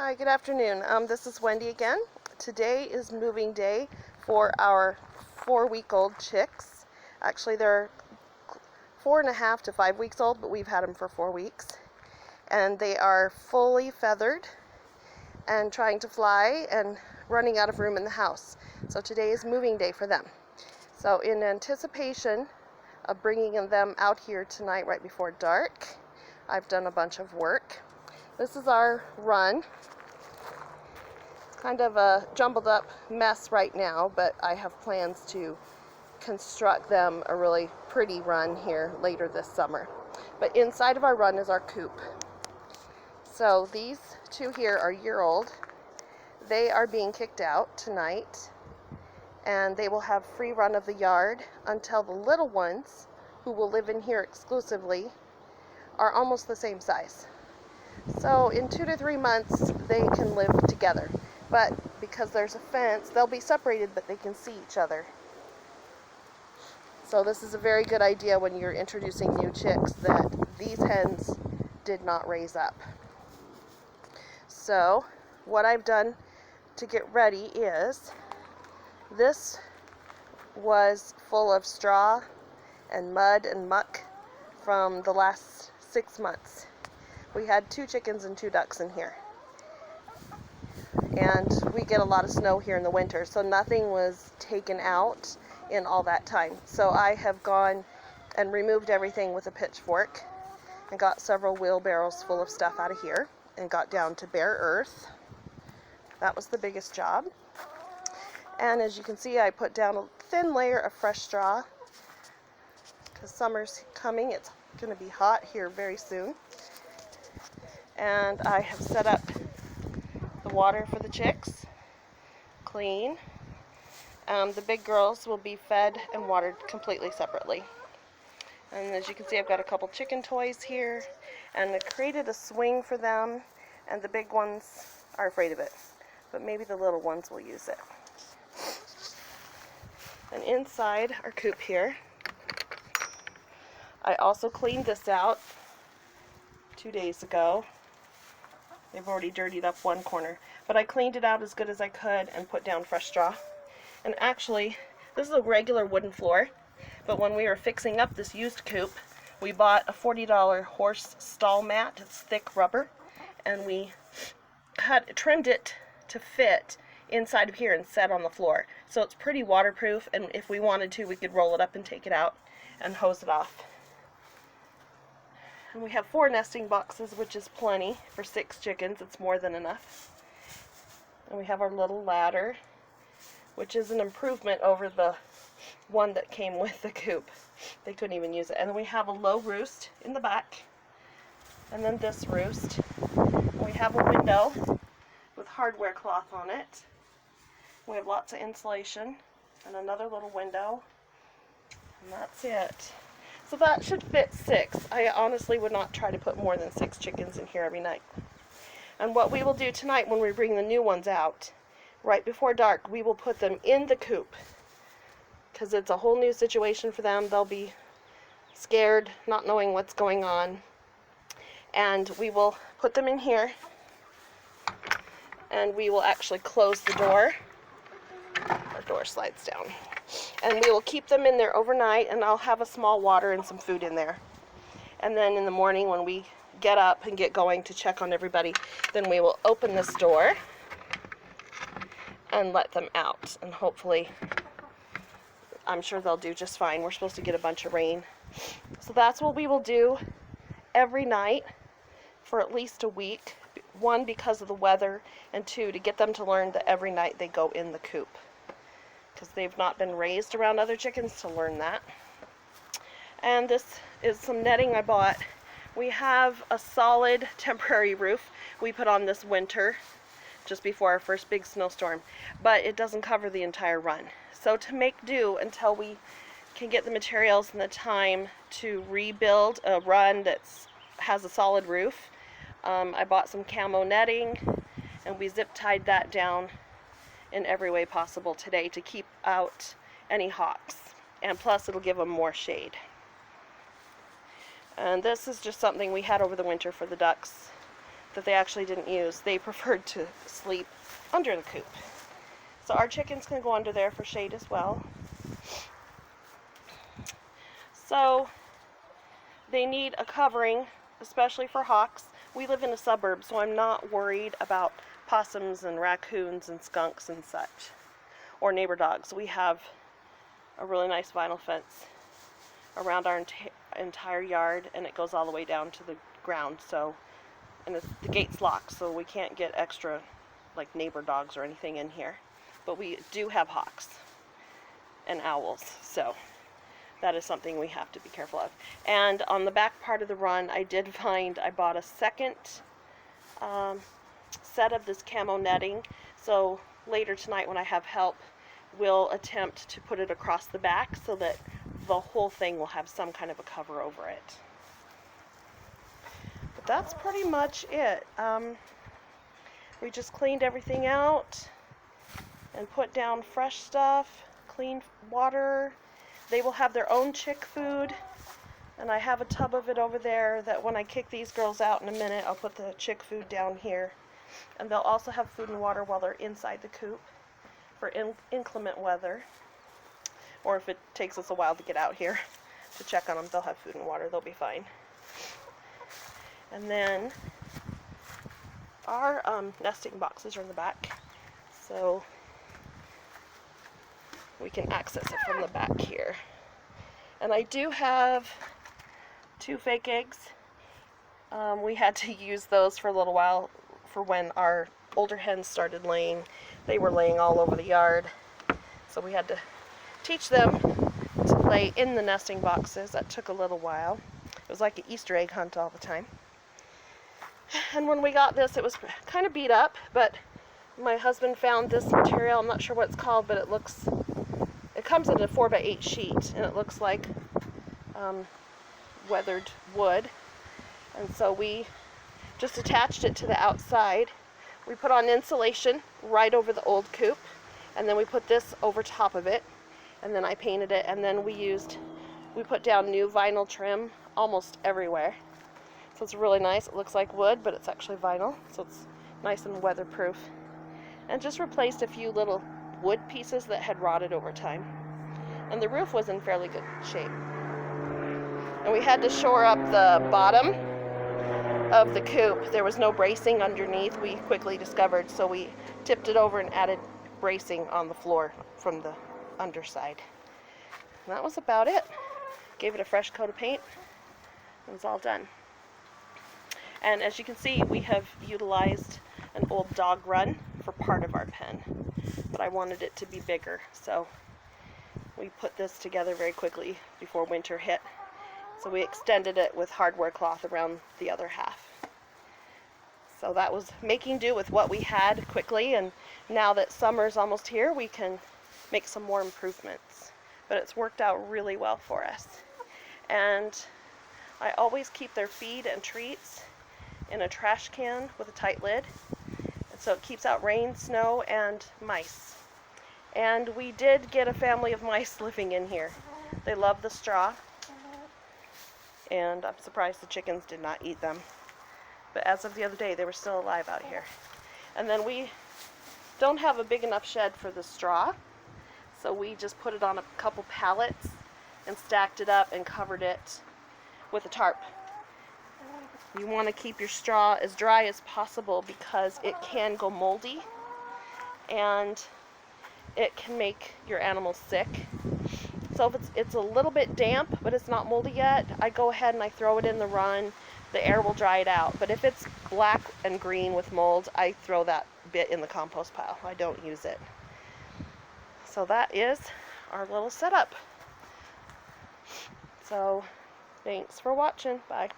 Hi, good afternoon. This is Wendy again. Today is moving day for our 4-week-old chicks. Actually, they're 4.5 to 5 weeks old, but we've had them for 4 weeks. And they are fully feathered and trying to fly and running out of room in the house. So today is moving day for them. So in anticipation of bringing them out here tonight right before dark, I've done a bunch of work. This is our run. Kind of a jumbled up mess right now, but I have plans to construct them a really pretty run here later this summer. But inside of our run is our coop. So these two here are year-old. They are being kicked out tonight, and they will have free run of the yard until the little ones, who will live in here exclusively, are almost the same size. So in 2 to 3 months they can live together, but because there's a fence, they'll be separated, but they can see each other. So this is a very good idea when you're introducing new chicks that these hens did not raise up. So what I've done to get ready is, this was full of straw and mud and muck from the last 6 months. We had 2 chickens and 2 ducks in here. And we get a lot of snow here in the winter, so nothing was taken out in all that time. So I have gone and removed everything with a pitchfork and got several wheelbarrows full of stuff out of here and got down to bare earth. That was the biggest job. And as you can see, I put down a thin layer of fresh straw because summer's coming. It's going to be hot here very soon. And I have set up the water for the chicks, clean. The big girls will be fed and watered completely separately. And as you can see, I've got a couple chicken toys here, and I created a swing for them, and the big ones are afraid of it, but maybe the little ones will use it. And inside our coop here, I also cleaned this out 2 days ago. They've already dirtied up one corner, but I cleaned it out as good as I could and put down fresh straw. And actually, this is a regular wooden floor, but when we were fixing up this used coop, we bought a $40 horse stall mat. It's thick rubber, and we had trimmed it to fit inside of here and set on the floor. So it's pretty waterproof, and if we wanted to, we could roll it up and take it out and hose it off. And we have 4 nesting boxes, which is plenty for 6 chickens. It's more than enough. And we have our little ladder, which is an improvement over the one that came with the coop. They couldn't even use it. And then we have a low roost in the back, and then this roost. And we have a window with hardware cloth on it. We have lots of insulation and another little window, and that's it. So that should fit 6. I honestly would not try to put more than 6 chickens in here every night. And what we will do tonight when we bring the new ones out, right before dark, we will put them in the coop, because it's a whole new situation for them. They'll be scared, not knowing what's going on. And we will put them in here, and we will actually close the door. Our door slides down. And we will keep them in there overnight, and I'll have a small water and some food in there. And then in the morning when we get up and get going to check on everybody, then we will open this door and let them out. And hopefully, I'm sure they'll do just fine. We're supposed to get a bunch of rain. So that's what we will do every night for at least a week. 1, because of the weather, and 2, to get them to learn that every night they go in the coop, because they've not been raised around other chickens to learn that. And this is some netting I bought. We have a solid temporary roof we put on this winter, just before our first big snowstorm, but it doesn't cover the entire run. So to make do until we can get the materials and the time to rebuild a run that has a solid roof, I bought some camo netting, and we zip tied that down in every way possible today to keep out any hawks, and plus it'll give them more shade. And this is just something we had over the winter for the ducks. that they actually didn't use. They preferred to sleep under the coop. So our chickens can go under there for shade as well. So they need a covering, especially for hawks. We live in a suburb, so I'm not worried about possums and raccoons and skunks and such, or neighbor dogs. We have a really nice vinyl fence around our entire yard, and it goes all the way down to the ground. So, and the gate's locked, so we can't get extra like neighbor dogs or anything in here. But we do have hawks and owls, so that is something we have to be careful of. And on the back part of the run, I bought a second set of this camo netting. So later tonight when I have help, we'll attempt to put it across the back so that the whole thing will have some kind of a cover over it. But that's pretty much it. We just cleaned everything out and put down fresh stuff, clean water. They will have their own chick food, and I have a tub of it over there that when I kick these girls out in a minute, I'll put the chick food down here. And they'll also have food and water while they're inside the coop for inclement weather, or if it takes us a while to get out here to check on them, they'll have food and water. They'll be fine. And then our nesting boxes are in the back, so we can access it from the back here. And I do have 2 fake eggs. We had to use those for a little while for when our older hens started laying. They were laying all over the yard, so we had to teach them to lay in the nesting boxes. That took a little while. It was like an Easter egg hunt all the time. And when we got this, it was kind of beat up, but my husband found this material. I'm not sure what it's called, but it comes in a 4x8 sheet, and it looks like weathered wood. And so we just attached it to the outside. We put on insulation right over the old coop, and then we put this over top of it, and then I painted it, and then we put down new vinyl trim almost everywhere. So it's really nice. It looks like wood, but it's actually vinyl, so it's nice and weatherproof. And just replaced a few little wood pieces that had rotted over time. And the roof was in fairly good shape. And we had to shore up the bottom of the coop. There was no bracing underneath, we quickly discovered, so we tipped it over and added bracing on the floor from the underside. And that was about it. Gave it a fresh coat of paint. It was all done. And as you can see, we have utilized an old dog run for part of our pen, but I wanted it to be bigger, so we put this together very quickly before winter hit. So we extended it with hardware cloth around the other half. So that was making do with what we had quickly, and now that summer's almost here, we can make some more improvements. But it's worked out really well for us. And I always keep their feed and treats in a trash can with a tight lid, and so it keeps out rain, snow, and mice. And we did get a family of mice living in here. They love the straw, and I'm surprised the chickens did not eat them. But as of the other day, they were still alive out here. And then we don't have a big enough shed for the straw, so we just put it on a couple pallets and stacked it up and covered it with a tarp. You want to keep your straw as dry as possible because it can go moldy and it can make your animals sick. So if it's a little bit damp but it's not moldy yet, I go ahead and I throw it in the run. The air will dry it out. But if it's black and green with mold, I throw that bit in the compost pile. I don't use it. So that is our little setup. So thanks for watching. Bye.